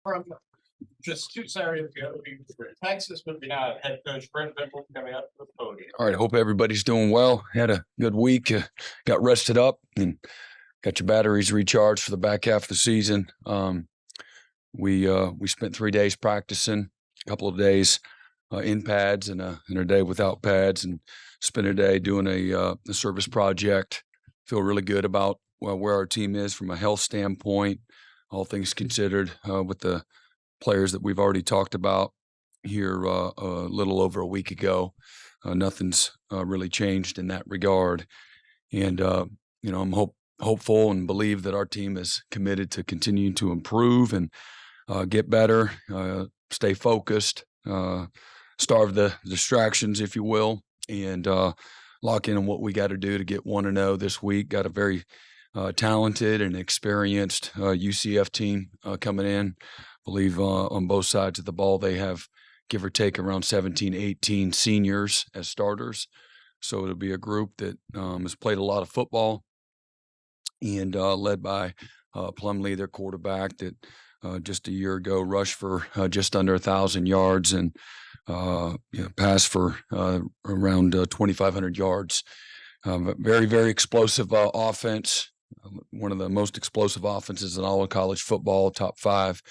From just 2 Saturdays ago, we were in Texas, but we now have head coach Brent Venables coming up to the podium. All right. I hope everybody's doing well. Had a good week. Got rested up and got your batteries recharged for the back half of the season. We spent 3 days practicing, a couple of days in pads and a day without pads, and spent a day doing a service project. Feel really good about where our team is from a health standpoint, all things considered, with the players that we've already talked about here a little over a week ago. Nothing's really changed in that regard. And, I'm hopeful and believe that our team is committed to continuing to improve and get better, stay focused, starve the distractions, if you will, and lock in on what we got to do to get 1-0 this week. Got a very talented and experienced UCF team coming in. I believe on both sides of the ball, they have give or take around 17, 18 seniors as starters. So it'll be a group that has played a lot of football and led by Plumlee, their quarterback, that just a year ago rushed for just under 1,000 yards and passed for around 2,500 yards. Very, very explosive offense. One of the most explosive offenses in all of college football, top 5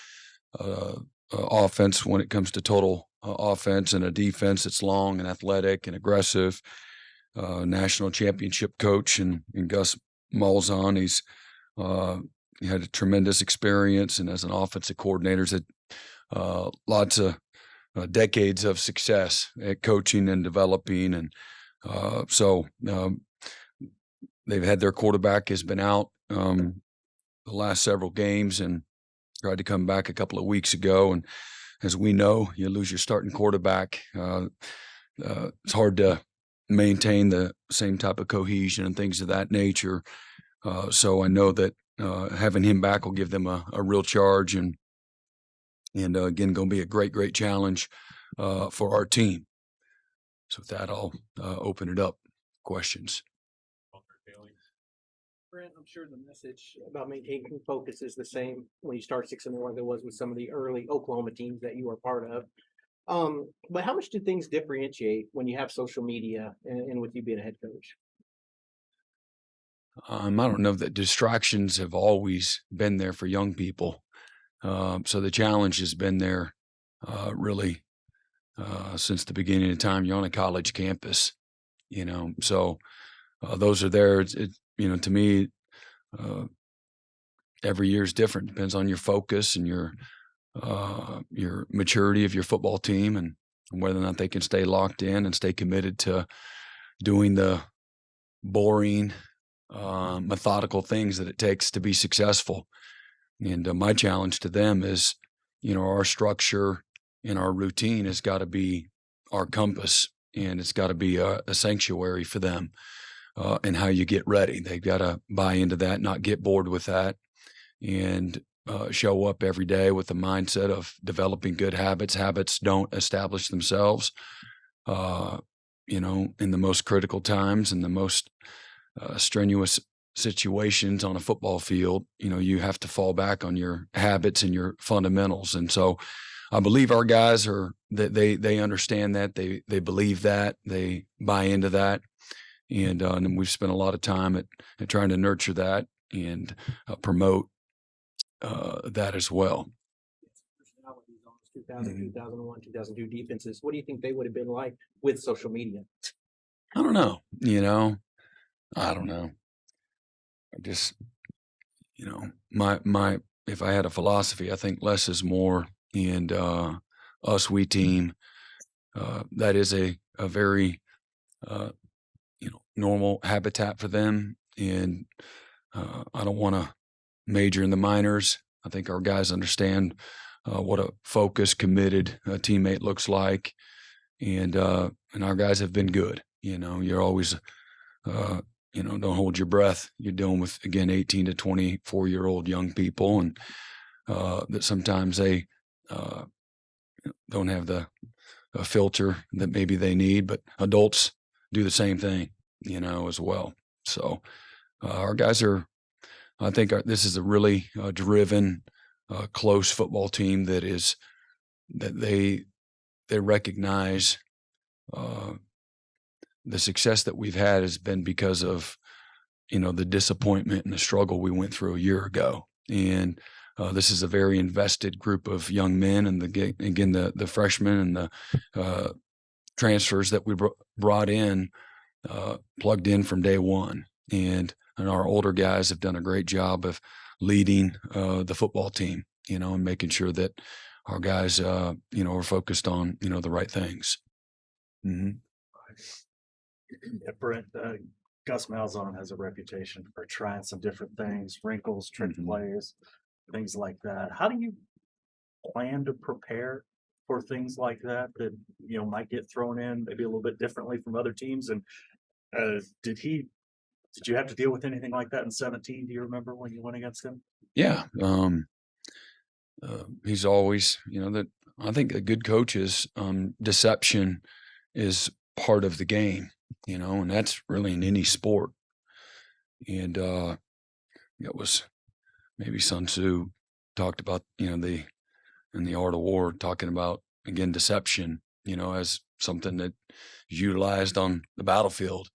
offense when it comes to total offense, and a defense that's long and athletic and aggressive. National championship coach and Gus Malzahn. He had a tremendous experience, and as an offensive coordinator, has had lots of decades of success at coaching and developing. And so they've had their quarterback has been out the last several games and tried to come back a couple of weeks ago. And as we know, you lose your starting quarterback. It's hard to maintain the same type of cohesion and things of that nature. So I know that having him back will give them a real charge, and again, going to be a great challenge for our team. So with that, I'll open it up. Questions. Brent, I'm sure the message about maintaining focus is the same when you start 6-0 like it was with some of the early Oklahoma teams that you were part of. But how much do things differentiate when you have social media and with you being a head coach? I don't know that distractions have always been there for young people. So the challenge has been there really since the beginning of time. You're on a college campus, so those are there. To me, every year is different. Depends on your focus and your maturity of your football team, and whether or not they can stay locked in and stay committed to doing the boring, methodical things that it takes to be successful. And my challenge to them is, our structure and our routine has got to be our compass, and it's got to be a sanctuary for them. And how you get ready. They've got to buy into that, not get bored with that, and show up every day with the mindset of developing good habits. Habits don't establish themselves, in the most critical times and the most strenuous situations on a football field. You have to fall back on your habits and your fundamentals. And so I believe our guys they understand that, they believe that, they buy into that. And we've spent a lot of time at trying to nurture that and promote that as well. Personalities on 2000, 2001, 2002 defenses. What do you think they would have been like with social media? I don't know. I don't know. I just, my if I had a philosophy, I think less is more. And we team, that is a very normal habitat for them. And I don't want to major in the minors. I think our guys understand what a focused, committed teammate looks like. And our guys have been good. You're always, don't hold your breath. You're dealing with, again, 18 to 24-year-old young people, and that sometimes they don't have the filter that maybe they need, but adults do the same thing, as well. So our guys are, I think this is a really driven, close football team that they recognize the success that we've had has been because of, the disappointment and the struggle we went through a year ago. And this is a very invested group of young men, and the freshmen and the transfers that we brought in, plugged in from day one. And our older guys have done a great job of leading the football team, and making sure that our guys, are focused on, the right things. Mm-hmm. Yeah, Brent, Gus Malzahn has a reputation for trying some different things, wrinkles, trick plays, things like that. How do you plan to prepare for things like that might get thrown in maybe a little bit differently from other teams? And did you have to deal with anything like that in 17? Do you remember when you went against him? Yeah. He's always, that I think a good coach's deception is part of the game, and that's really in any sport. And it was maybe Sun Tzu talked about, in the Art of War, talking about, again, deception, as something that is utilized on the battlefield.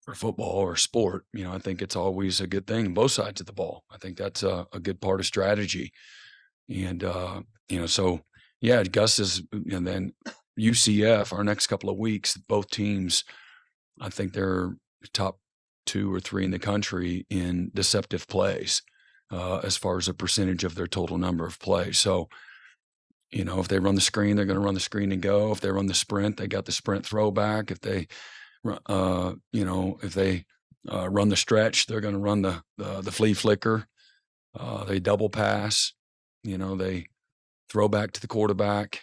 For football or sport, I think it's always a good thing on both sides of the ball. I think that's a good part of strategy. And, so yeah, Gus is, and then UCF, our next couple of weeks, both teams, I think they're top 2 or 3 in the country in deceptive plays, as far as a percentage of their total number of plays. So, if they run the screen, they're going to run the screen and go. If they run the sprint, they got the sprint throwback. If they run the stretch, they're going to run the flea flicker. They double pass. They throw back to the quarterback.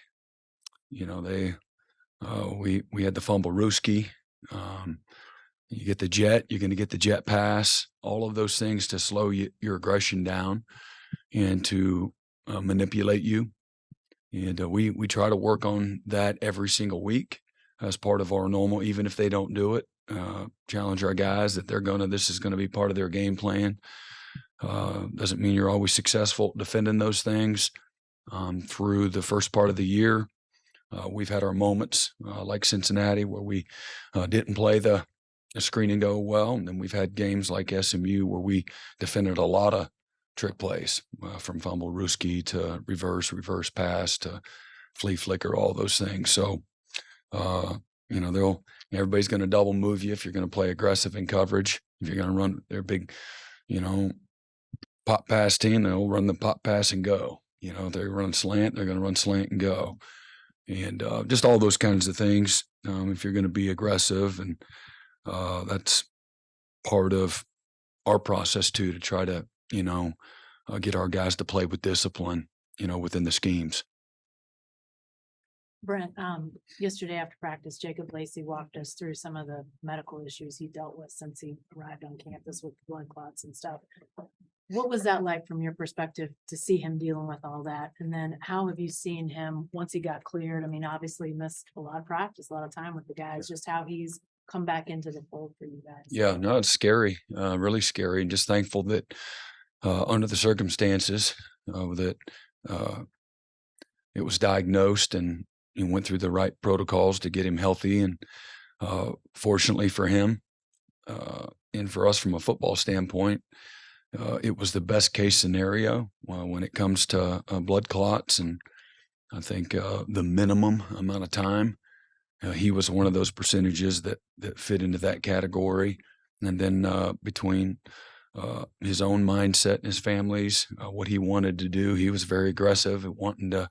We had the fumble Rooski. You get the jet. You're going to get the jet pass. All of those things to slow your aggression down and to manipulate you. And we try to work on that every single week as part of our normal, even if they don't do it, challenge our guys that this is going to be part of their game plan. Doesn't mean you're always successful defending those things. Through the first part of the year, we've had our moments like Cincinnati where we didn't play the screen and go well. And then we've had games like SMU where we defended a lot of trick plays, from fumble Rooski to reverse pass to flea flicker, all those things. So, everybody's going to double move you if you're going to play aggressive in coverage. If you're going to run their big, pop pass team, they'll run the pop pass and go. If they run slant, they're going to run slant and go. And just all those kinds of things. If you're going to be aggressive, and that's part of our process too, to try to, get our guys to play with discipline, within the schemes. Brent, yesterday after practice, Jacob Lacey walked us through some of the medical issues he dealt with since he arrived on campus with blood clots and stuff. What was that like from your perspective to see him dealing with all that? And then how have you seen him once he got cleared? I mean, obviously he missed a lot of practice, a lot of time with the guys, just how he's come back into the fold for you guys. Yeah, no, it's scary, really scary. And just thankful that under the circumstances that it was diagnosed and went through the right protocols to get him healthy. And fortunately for him and for us from a football standpoint, it was the best case scenario when it comes to blood clots. And I think the minimum amount of time, he was one of those percentages that fit into that category. And then between his own mindset and his family's, what he wanted to do, he was very aggressive at wanting to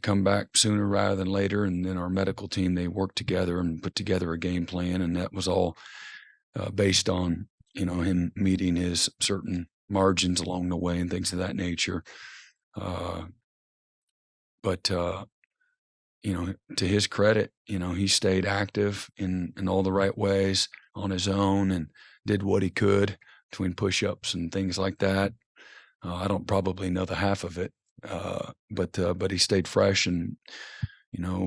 come back sooner rather than later. And then our medical team, they worked together and put together a game plan. And that was all based on, him meeting his certain margins along the way and things of that nature. But to his credit, he stayed active in all the right ways on his own and did what he could between push-ups and things like that. I don't probably know the half of it, but he stayed fresh, and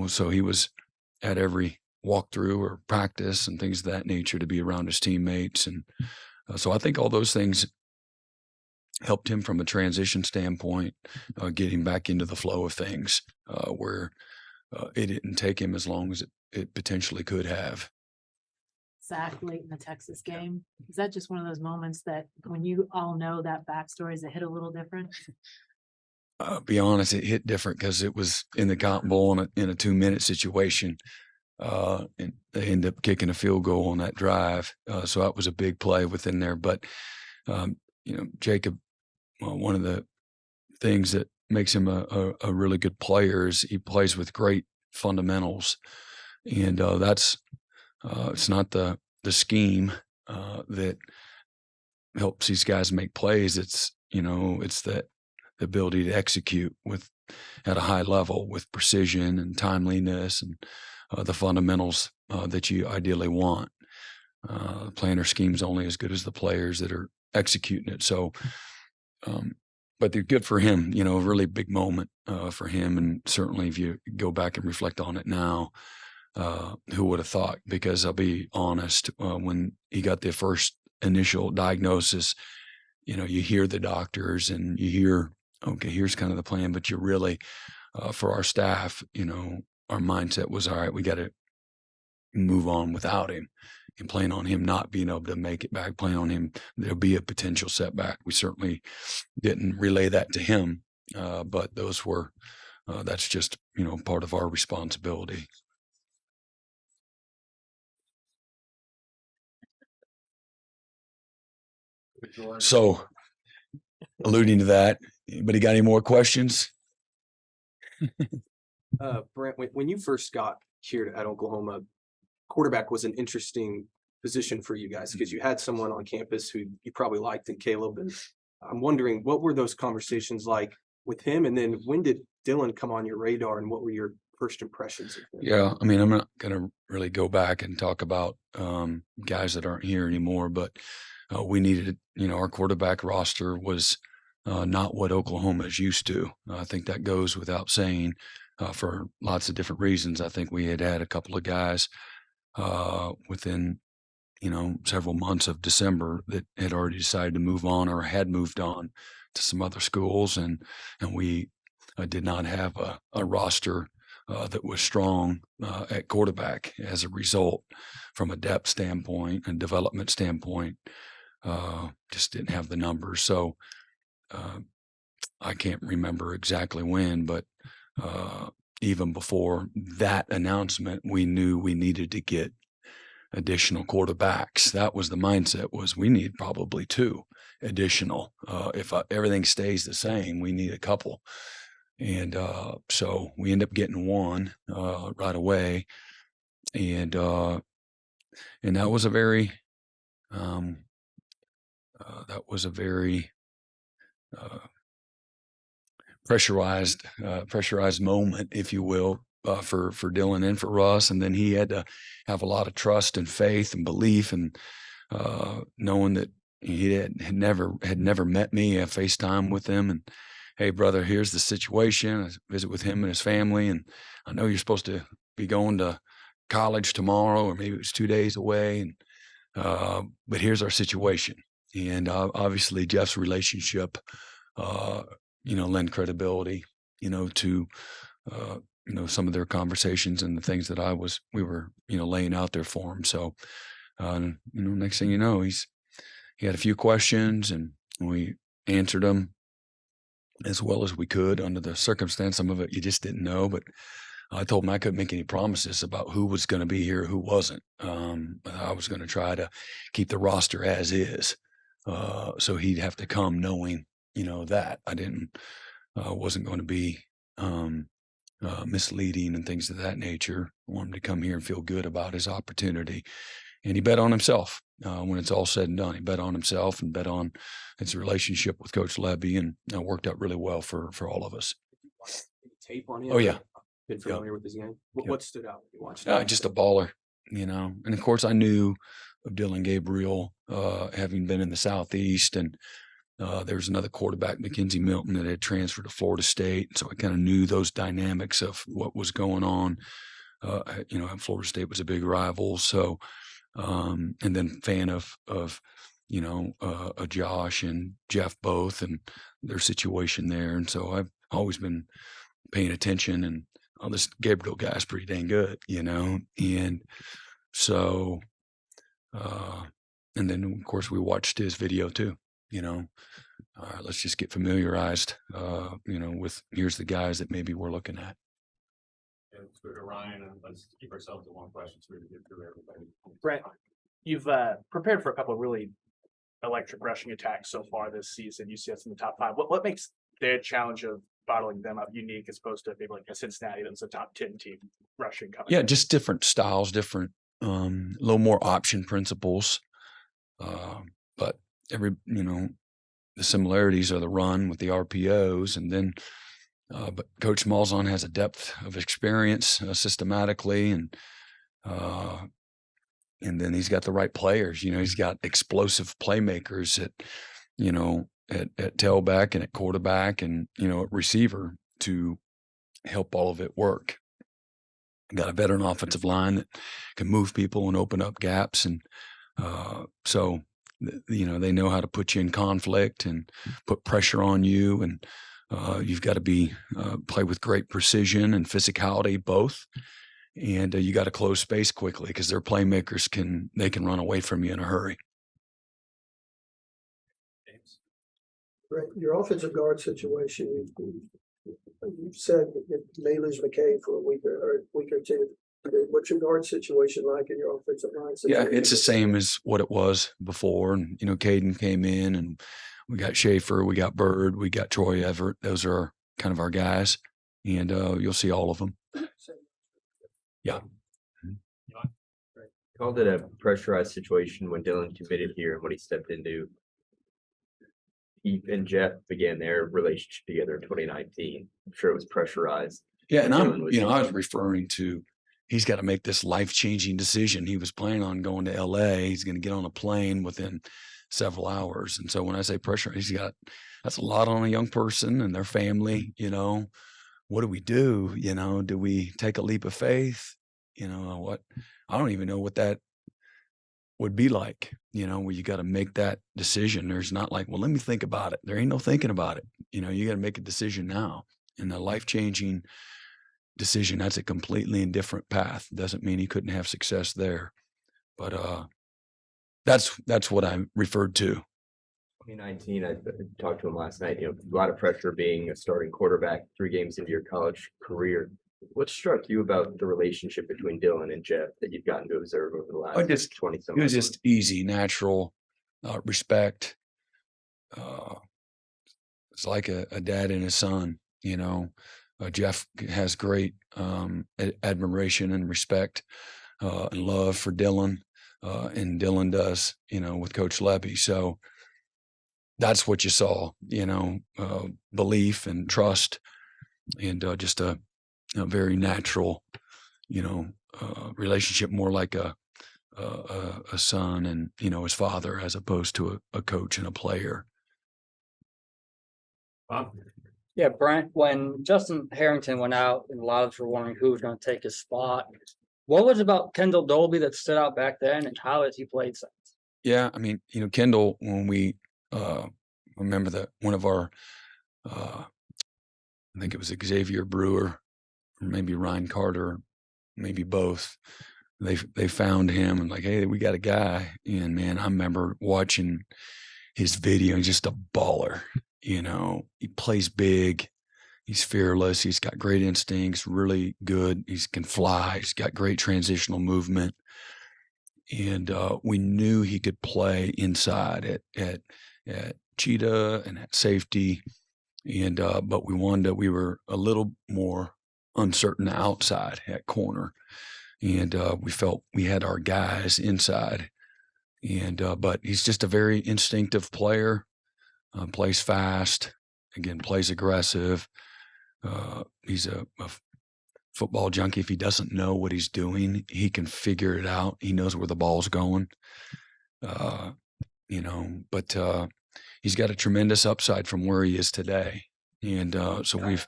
so he was at every walkthrough or practice and things of that nature to be around his teammates. And so I think all those things helped him from a transition standpoint, getting back into the flow of things, where it didn't take him as long as it potentially could have. Zach late in the Texas game. Is that just one of those moments that when you all know that backstory, is it hit a little different? Be honest, it hit different because it was in the Cotton Bowl in a 2-minute situation. And they end up kicking a field goal on that drive. So that was a big play within there. But, Jacob, one of the things that makes him a really good player is he plays with great fundamentals. And that's it's not the scheme that helps these guys make plays. It's the ability to execute at a high level with precision and timeliness and the fundamentals that you ideally want. The planner scheme's only as good as the players that are executing it. So, but they're good for him, a really big moment for him. And certainly if you go back and reflect on it now, who would have thought? Because I'll be honest, when he got the first initial diagnosis, you hear the doctors and you hear, okay, here's kind of the plan, but you're really, for our staff, our mindset was, all right, we got to move on without him and plan on him not being able to make it back, plan on him. There'll be a potential setback. We certainly didn't relay that to him, but that's just, part of our responsibility. So alluding to that, anybody got any more questions? Brent, when you first got here at Oklahoma, quarterback was an interesting position for you guys because you had someone on campus who you probably liked in Caleb. And I'm wondering, what were those conversations like with him? And then when did Dylan come on your radar and what were your first impressions of him? Yeah, I mean, I'm not going to really go back and talk about guys that aren't here anymore, but we needed, our quarterback roster was not what Oklahoma is used to. I think that goes without saying for lots of different reasons. I think we had a couple of guys within, several months of December that had already decided to move on or had moved on to some other schools. And we did not have a roster that was strong at quarterback as a result from a depth standpoint and development standpoint. Just didn't have the numbers. So I can't remember exactly when, but even before that announcement, we knew we needed to get additional quarterbacks. That was the mindset, was we need probably 2 additional. If everything stays the same, we need a couple. And so we end up getting 1 right away. And that was a very pressurized moment, if you will, for Dylan and for Russ. And then he had to have a lot of trust and faith and belief, and knowing that he had never met me. I FaceTime with him and, hey brother, here's the situation. I visit with him and his family, and I know you're supposed to be going to college tomorrow, or maybe it was 2 days away. And but here's our situation. And obviously Jeff's relationship, lend credibility, to, some of their conversations and the things that we were, laying out there for him. So, next thing you know, he had a few questions and we answered them as well as we could under the circumstance. Some of it you just didn't know, but I told him I couldn't make any promises about who was going to be here, who wasn't. I was going to try to keep the roster as is. So he'd have to come knowing, that I wasn't going to be misleading and things of that nature. I want him to come here and feel good about his opportunity. And he bet on himself. When it's all said and done, he bet on himself and bet on his relationship with Coach Levy, and it worked out really well for all of us. Tape on him? Oh, yeah. Been familiar with his game? What stood out when you watched Just a baller, and of course I knew of Dylan Gabriel, having been in the Southeast, and there was another quarterback, Mackenzie Milton, that had transferred to Florida State. So I kind of knew those dynamics of what was going on. Florida State was a big rival. So, and then fan of a Josh and Jeff both and their situation there. And so I've always been paying attention, and this Gabriel guy's pretty dang good, and so, and then of course we watched his video too, let's just get familiarized, with here's the guys that maybe we're looking at. And let's go to Ryan, and let's keep ourselves to one question so we can get through everybody. Brent, you've prepared for a couple of really electric rushing attacks so far this season. You see us in the top 5. What makes their challenge of bottling them up unique as opposed to maybe like a Cincinnati that's a top 10 team rushing coming? Yeah, just different styles, different, a little more option principles. But the similarities are the run with the RPOs, and then, but Coach Malzahn has a depth of experience systematically, and then he's got the right players. He's got explosive playmakers at tailback and at quarterback and at receiver to help all of it work. Got a veteran offensive line that can move people and open up gaps, and so they know how to put you in conflict and put pressure on you, and you've got to be play with great precision and physicality both, and you got to close space quickly because their playmakers can run away from you in a hurry. Right. Your offensive guard situation, you've said that you may lose McKay for a week or two. What's your guard situation like in your offensive line situation? Yeah, it's the same as what it was before. And, Caden came in, and we got Schaefer, we got Bird, we got Troy Everett. Those are kind of our guys, and you'll see all of them. Yeah. Called it a pressurized situation when Dylan committed here and when he stepped into. He and Jeff began their relationship together in 2019. I'm sure it was pressurized. Yeah, and Dylan was- I was referring to, he's got to make this life-changing decision. He was planning on going to LA. He's going to get on a plane within several hours. And so when I say pressure, that's a lot on a young person and their family. What do we do? Do we take a leap of faith? What? I don't even know what that would be like, where you got to make that decision. There's not like, well, let me think about it. There ain't no thinking about it. You got to make a decision now, and a life-changing decision. That's a completely different path. Doesn't mean he couldn't have success there, but that's what I referred to. 2019, I talked to him last night. A lot of pressure being a starting quarterback 3 games into your college career. What struck you about the relationship between Dylan and Jeff that you've gotten to observe over the last 20 some It was months? just easy, natural, respect. It's like a dad and his son. Jeff has great admiration and respect and love for Dylan, and Dylan does, with Coach Levy. So that's what you saw, belief and trust, and just a very natural, relationship, more like a son and, his father, as opposed to a coach and a player. Bob? Yeah, Brent, when Justin Harrington went out and a lot of us were wondering who was going to take his spot, what was it about Kendall Dolby that stood out back then, and how has he played since? Yeah, I mean, Kendall, when we remember that one of our, I think it was Xavier Brewer, or maybe Ryan Carter, maybe both. They found him and like, hey, we got a guy. And man, I remember watching his video. He's just a baller. He plays big. He's fearless. He's got great instincts, really good. He can fly. He's got great transitional movement. And we knew he could play inside at Cheetah and at safety. And but we were a little more uncertain outside at corner. And we felt we had our guys inside. And but he's just a very instinctive player. Plays fast, again, plays aggressive. He's a football junkie. If he doesn't know what he's doing, he can figure it out. He knows where the ball's going. But he's got a tremendous upside from where he is today. And so we've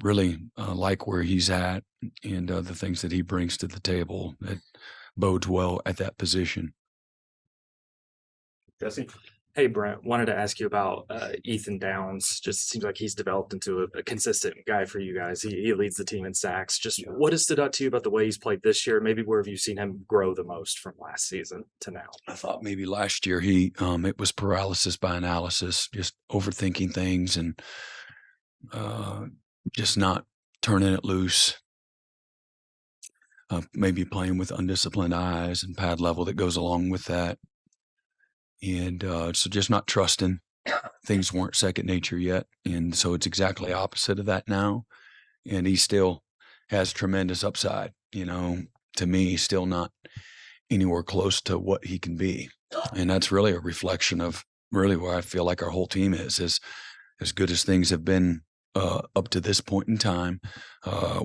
really like where he's at and the things that he brings to the table that bodes well at that position. Jesse? Hey Brent, wanted to ask you about Ethan Downs. Just seems like he's developed into a consistent guy for you guys. He leads the team in sacks. Just what has stood out to you about the way he's played this year? Maybe where have you seen him grow the most from last season to now? I thought maybe last year it was paralysis by analysis, just overthinking things and just not turning it loose. Maybe playing with undisciplined eyes and pad level that goes along with that. And so just not trusting. Things weren't second nature yet. And so it's exactly opposite of that now. And he still has tremendous upside. To me, he's still not anywhere close to what he can be. And that's really a reflection of really where I feel like our whole team is as good as things have been up to this point in time,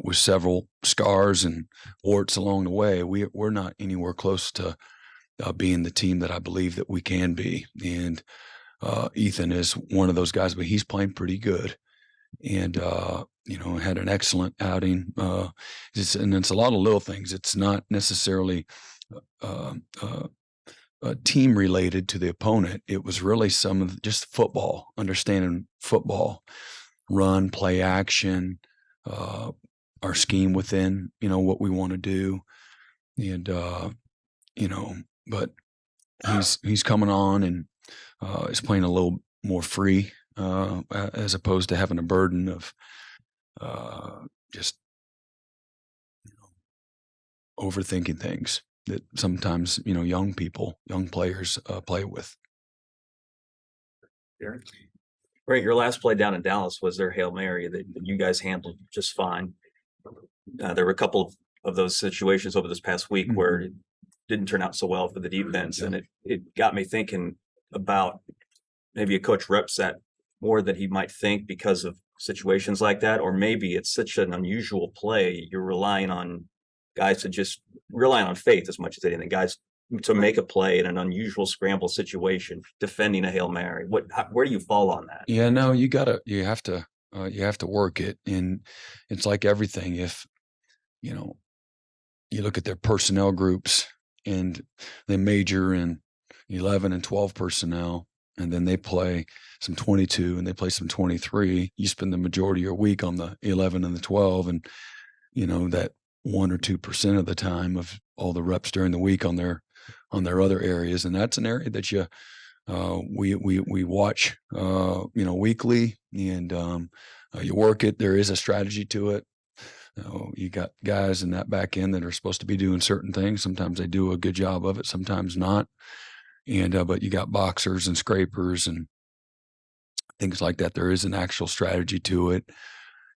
with several scars and warts along the way. We're not anywhere close to being the team that I believe that we can be. And Ethan is one of those guys, but he's playing pretty good. And, had an excellent outing. And it's a lot of little things. It's not necessarily team related to the opponent. It was really some of just football, understanding football, run, play action, our scheme within, what we want to do. And, but he's coming on and is playing a little more free, as opposed to having a burden of just overthinking things that sometimes young players play with. Aaron? Right, your last play down in Dallas was their Hail Mary that you guys handled just fine. There were a couple of those situations over this past week where it didn't turn out so well for the defense, and it got me thinking about maybe a coach reps that more than he might think because of situations like that, or maybe it's such an unusual play you're relying on guys to just rely on faith as much as anything, guys to make a play in an unusual scramble situation, defending a Hail Mary. Where do you fall on that? Yeah, no, you have to work it. And it's like everything. If, you look at their personnel groups and they major in 11 and 12 personnel, and then they play some 22 and they play some 23, you spend the majority of your week on the 11 and the 12. And, that 1 or 2% of the time of all the reps during the week on their other areas. And that's an area that we watch, weekly, and you work it. There is a strategy to it. You got guys in that back end that are supposed to be doing certain things. Sometimes they do a good job of it, sometimes not. And, but you got boxers and scrapers and things like that. There is an actual strategy to it.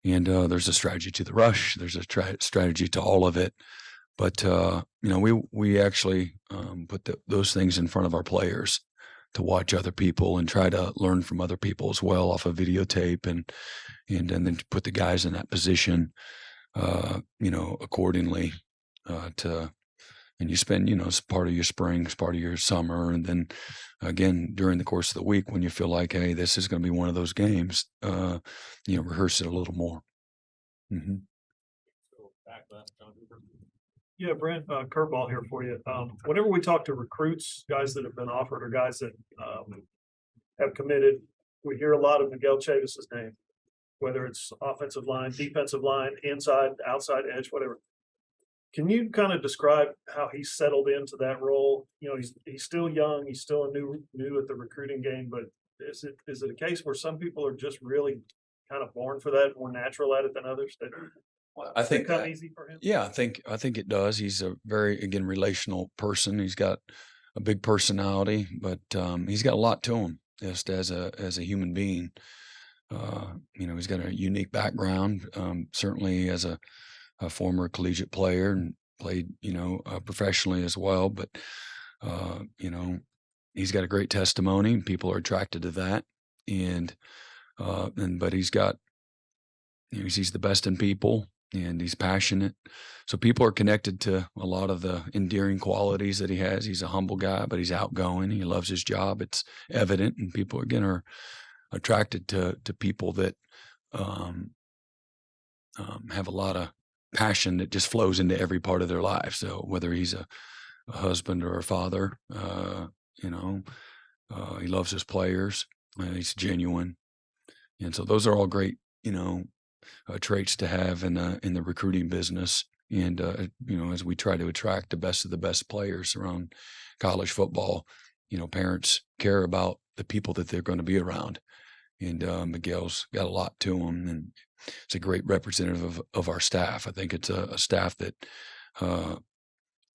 And there's a strategy to the rush. There's a strategy to all of it. But, we actually put those things in front of our players to watch other people and try to learn from other people as well off of videotape and then to put the guys in that position, accordingly, and you spend, it's part of your spring, it's part of your summer. And then again, during the course of the week, when you feel like, hey, this is going to be one of those games, rehearse it a little more. Mm-hmm. Yeah, Brent, curveball here for you. Whenever we talk to recruits, guys that have been offered or guys that have committed, we hear a lot of Miguel Chavis's name, whether it's offensive line, defensive line, inside, outside edge, whatever. Can you kind of describe how he settled into that role? He's still young, he's still new at the recruiting game, but is it a case where some people are just really kind of born for that, more natural at it than others? I think come easy for him. Yeah, I think it does. He's a very, again, relational person. He's got a big personality, but he's got a lot to him just as a human being. He's got a unique background, certainly as a former collegiate player and played, professionally as well. But, he's got a great testimony and people are attracted to that. But he's got, he's the best in people and he's passionate. So people are connected to a lot of the endearing qualities that he has. He's a humble guy, but he's outgoing. He loves his job. It's evident. And people, again, are attracted to people that have a lot of passion that just flows into every part of their life. So whether he's a husband or a father, He loves his players. He's genuine. And so those are all great, traits to have in the recruiting business. And, as we try to attract the best of the best players around college football, parents care about the people that they're going to be around. And Miguel's got a lot to him, and it's a great representative of our staff. I think it's a staff that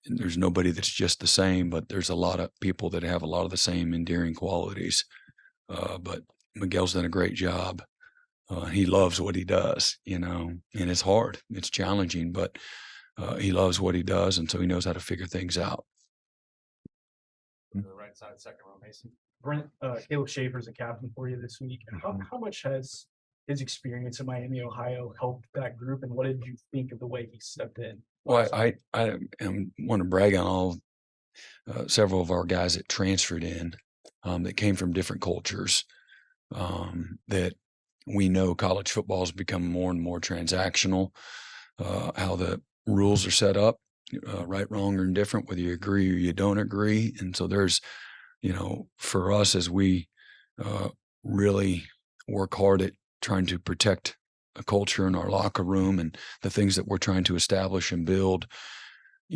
there's nobody that's just the same, but there's a lot of people that have a lot of the same endearing qualities. But Miguel's done a great job. He loves what he does, and it's hard. It's challenging, but he loves what he does, and so he knows how to figure things out. The right side, second row, Mason. Brent, Caleb Schaefer's a captain for you this week. How much has his experience in Miami, Ohio helped that group, and what did you think of the way he stepped in? Well, I want to brag on all several of our guys that transferred in that came from different cultures. That we know college football has become more and more transactional. How the rules are set up, right, wrong, or indifferent, whether you agree or you don't agree. And so there's, for us as we really work hard at trying to protect a culture in our locker room and the things that we're trying to establish and build,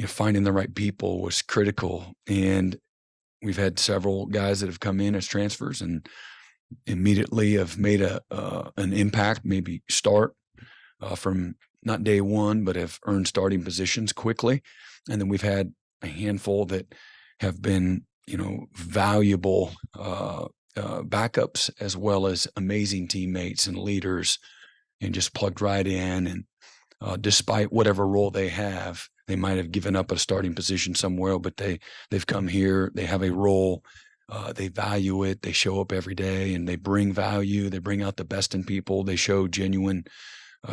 finding the right people was critical. And we've had several guys that have come in as transfers and immediately have made an impact, maybe start from not day one, but have earned starting positions quickly. And then we've had a handful that have been, valuable backups as well as amazing teammates and leaders, and just plugged right in. And despite whatever role they have, they might have given up a starting position somewhere, but they've come here, they have a role. They value it. They show up every day and they bring value. They bring out the best in people. They show genuine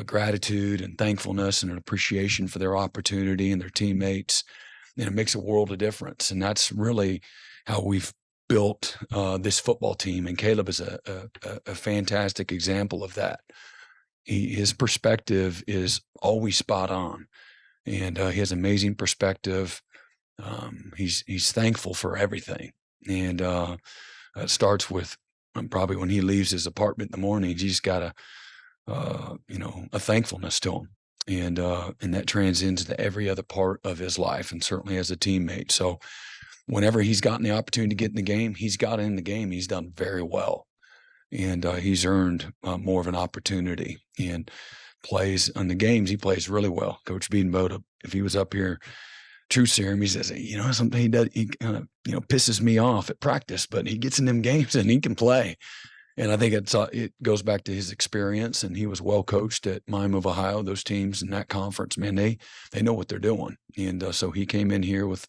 gratitude and thankfulness and an appreciation for their opportunity and their teammates. And it makes a world of difference. And that's really how we've built this football team. And Caleb is a fantastic example of that. His perspective is always spot on, and he has amazing perspective. He's thankful for everything. And it starts with probably when he leaves his apartment in the morning, he's got a thankfulness to him. And that transcends to every other part of his life, and certainly as a teammate. So whenever he's gotten the opportunity to get in the game, he's got in the game. He's done very well. And he's earned more of an opportunity and plays on the games. He plays really well. Coach Beadenboda, if he was up here, true serum, he says, something he does, he kind of, pisses me off at practice, but he gets in them games and he can play. And I think it goes back to his experience, and he was well coached at Miami of Ohio. Those teams in that conference, man, they know what they're doing. And so he came in here with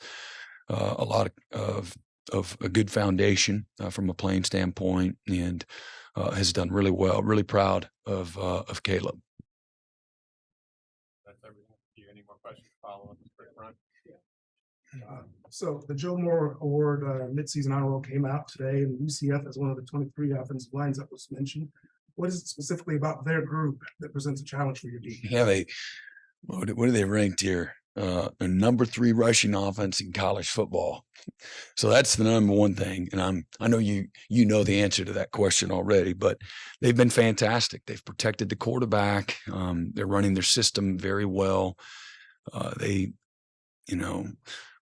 a lot of a good foundation from a playing standpoint, and has done really well. Really proud of Caleb. That's everything. Do you have any more questions? Follow up for front. So the Joe Moore Award midseason honor roll came out today, and UCF as one of the 23 offensive lines that was mentioned. What is it specifically about their group that presents a challenge for your defense? Yeah, what are they ranked here? A number 3 rushing offense in college football. So that's the number one thing. And I know you know the answer to that question already, but they've been fantastic. They've protected the quarterback. They're running their system very well. They,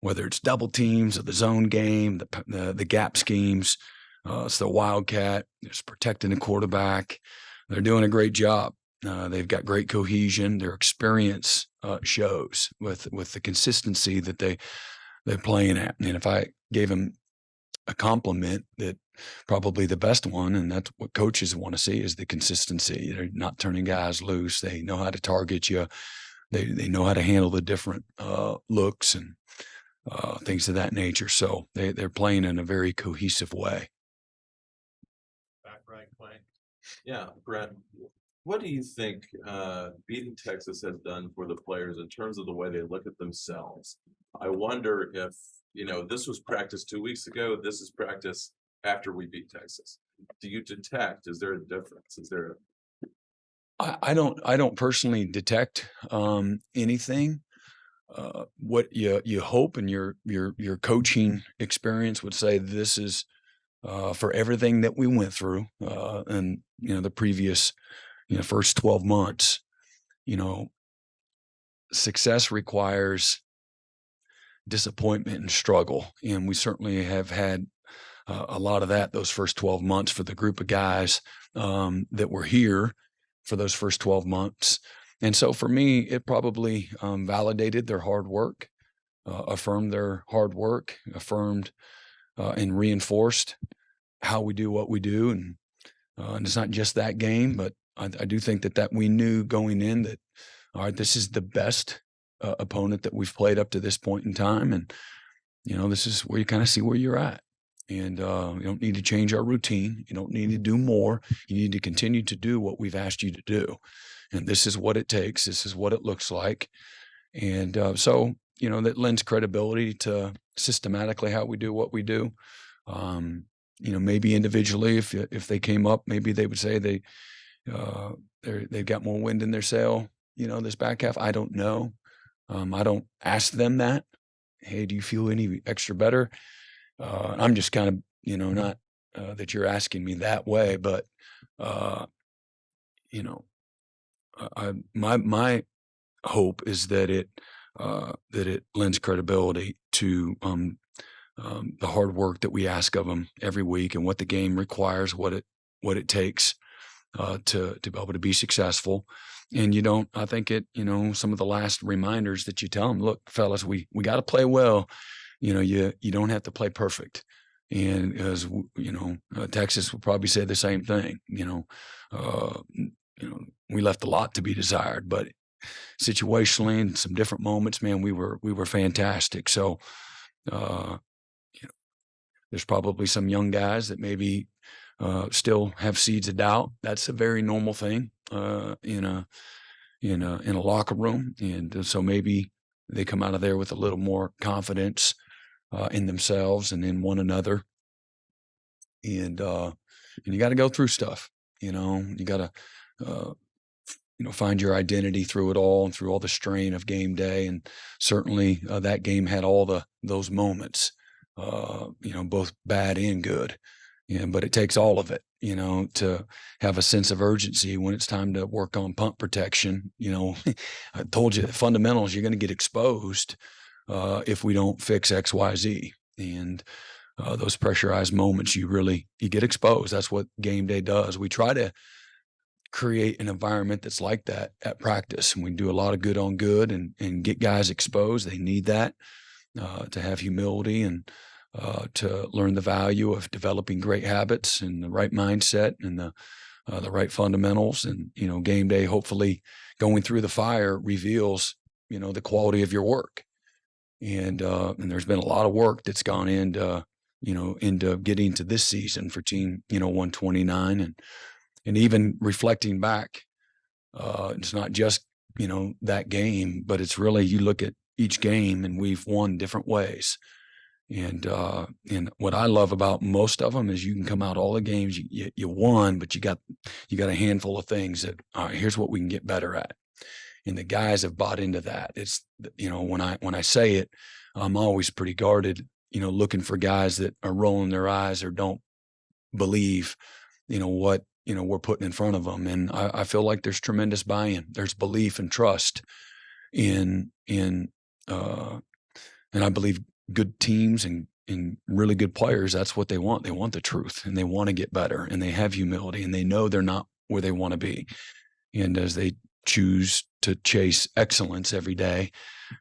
whether it's double teams or the zone game, the gap schemes, it's the wildcat, it's protecting the quarterback. They're doing a great job. They've got great cohesion. Their experience shows with the consistency that they're playing at. And if I gave them a compliment, that probably the best one, and that's what coaches want to see, is the consistency. They're not turning guys loose. They know how to target you. They know how to handle the different looks and things of that nature. So they're playing in a very cohesive way. Back right, Clay. Yeah, Brent, what do you think beating Texas has done for the players in terms of the way they look at themselves? I wonder if, this was practice 2 weeks ago, this is practice after we beat Texas. Do you detect, is there a difference? Is there I don't personally detect anything. What you hope and your coaching experience would say, this is for everything that we went through, and, the previous, first 12 months. Success requires disappointment and struggle. And we certainly have had a lot of that those first 12 months for the group of guys that were here for those first 12 months. And so for me, it probably validated their hard work, affirmed their hard work, affirmed and reinforced how we do what we do. And it's not just that game, but I do think that we knew going in that, all right, this is the best opponent that we've played up to this point in time. And, this is where you kind of see where you're at. And you don't need to change our routine. You don't need to do more. You need to continue to do what we've asked you to do. And this is what it takes. This is what it looks like. And so, that lends credibility to systematically how we do what we do. Maybe individually, if they came up, maybe they would say they've got more wind in their sail, this back half. I don't know. I don't ask them that. Hey, do you feel any extra better? I'm just kind of, not that you're asking me that way, but my hope is that it lends credibility to the hard work that we ask of them every week and what the game requires, what it takes to be able to be successful. And I think some of the last reminders that you tell them, look, fellas, we got to play well. You don't have to play perfect. And as Texas will probably say the same thing. We left a lot to be desired, but situationally in some different moments, man, we were fantastic. So, there's probably some young guys that maybe still have seeds of doubt. That's a very normal thing in a locker room, and so maybe they come out of there with a little more confidence in themselves and in one another. And you got to go through stuff. You got to find your identity through it all and through all the strain of game day. And certainly that game had all those moments. Both bad and good. But it takes all of it, to have a sense of urgency when it's time to work on punt protection. I told you the fundamentals, you're going to get exposed if we don't fix X, Y, Z. And those pressurized moments, you get exposed. That's what game day does. We try to create an environment that's like that at practice. And we do a lot of good on good and get guys exposed. They need that to have humility and to learn the value of developing great habits and the right mindset and the right fundamentals. And, game day, hopefully going through the fire reveals, the quality of your work. And there's been a lot of work that's gone into getting to this season for team, 129 and even reflecting back, it's not just, that game, but it's really, you look at each game and we've won different ways. And what I love about most of them is you can come out all the games you won, but you got a handful of things that, all right, here's what we can get better at. And the guys have bought into that. It's, when I say it, I'm always pretty guarded, looking for guys that are rolling their eyes or don't believe, what, we're putting in front of them. And I feel like there's tremendous buy-in. There's belief and trust and I believe good teams and really good players, that's what they want. They want the truth and they want to get better and they have humility and they know they're not where they want to be. And as they choose to chase excellence every day,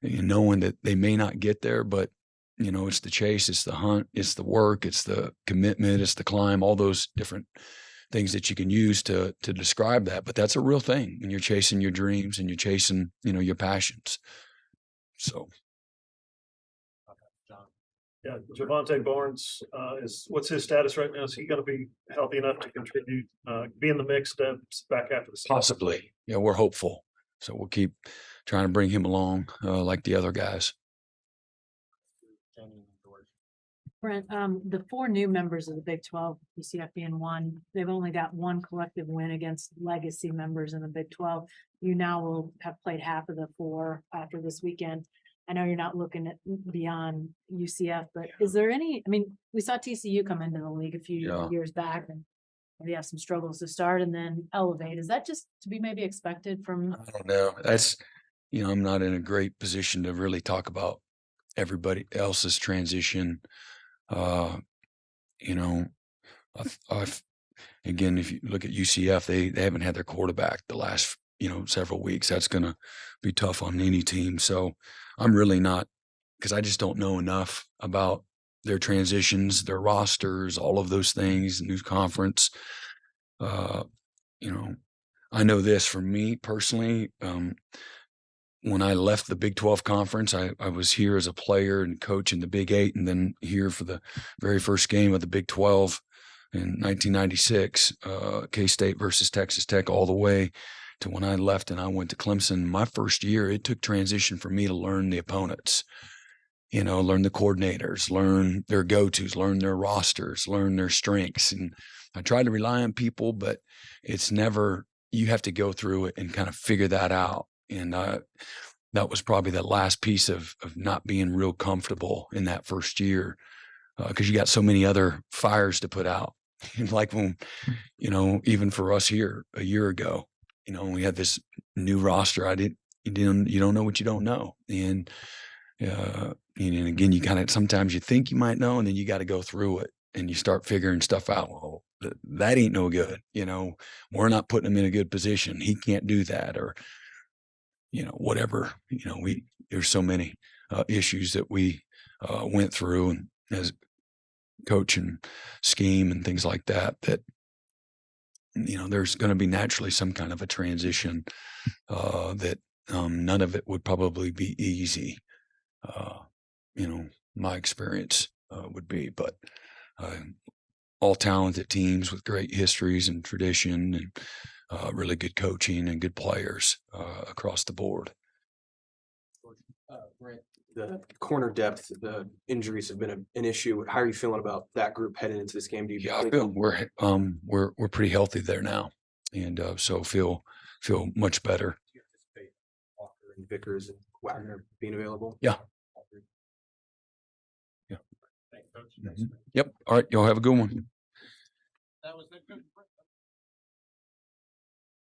knowing that they may not get there, but it's the chase, it's the hunt, it's the work, it's the commitment, it's the climb, all those different things that you can use to describe that. But that's a real thing when you're chasing your dreams and you're chasing, your passions. So. Yeah, Javonte Barnes what's his status right now? Is he going to be healthy enough to contribute, be in the mix back after the season? Possibly. Yeah, we're hopeful. So we'll keep trying to bring him along like the other guys. Brent, the 4 new members of the Big 12, UCF being one, they've only got one collective win against legacy members in the Big 12. You now will have played half of the 4 after this weekend. I know you're not looking at beyond UCF, but is there any, I mean, we saw TCU come into the league a few Yeah. years back and maybe have some struggles to start and then elevate. Is that just to be maybe expected from? I don't know. That's, I'm not in a great position to really talk about everybody else's transition. You know, I've again, if you look at UCF, they haven't had their quarterback the last, several weeks. That's going to be tough on any team. So I'm really not, because I just don't know enough about their transitions, their rosters, all of those things, new conference. I know this for me personally. When I left the Big 12 conference, I was here as a player and coach in the Big 8, and then here for the very first game of the Big 12 in 1996, K-State versus Texas Tech, all the way to when I left and I went to Clemson. My first year, it took transition for me to learn the opponents, learn the coordinators, learn their go-tos, learn their rosters, learn their strengths. And I tried to rely on people, but it's never, you have to go through it and kind of figure that out. And that was probably the last piece of not being real comfortable in that first year, because you got so many other fires to put out. And like when, even for us here a year ago, we had this new roster. You don't know what you don't know. And again, you kind of, sometimes you think you might know, and then you got to go through it and you start figuring stuff out. Well, that ain't no good. We're not putting him in a good position. He can't do that, or, whatever, there's so many issues that we went through and as coach and scheme and things like that, there's going to be naturally some kind of a transition that none of it would probably be easy. My experience would be, but all talented teams with great histories and tradition and really good coaching and good players across the board. Brent, the corner depth, the injuries have been an issue. How are you feeling about that group heading into this game? Do you Yeah, I think feel we're pretty healthy there now, and so feel much better. you anticipate Walker and Vickers and Wagner being available? Yeah. Thanks, Coach. Yep. All right. Y'all have a good one. That was a good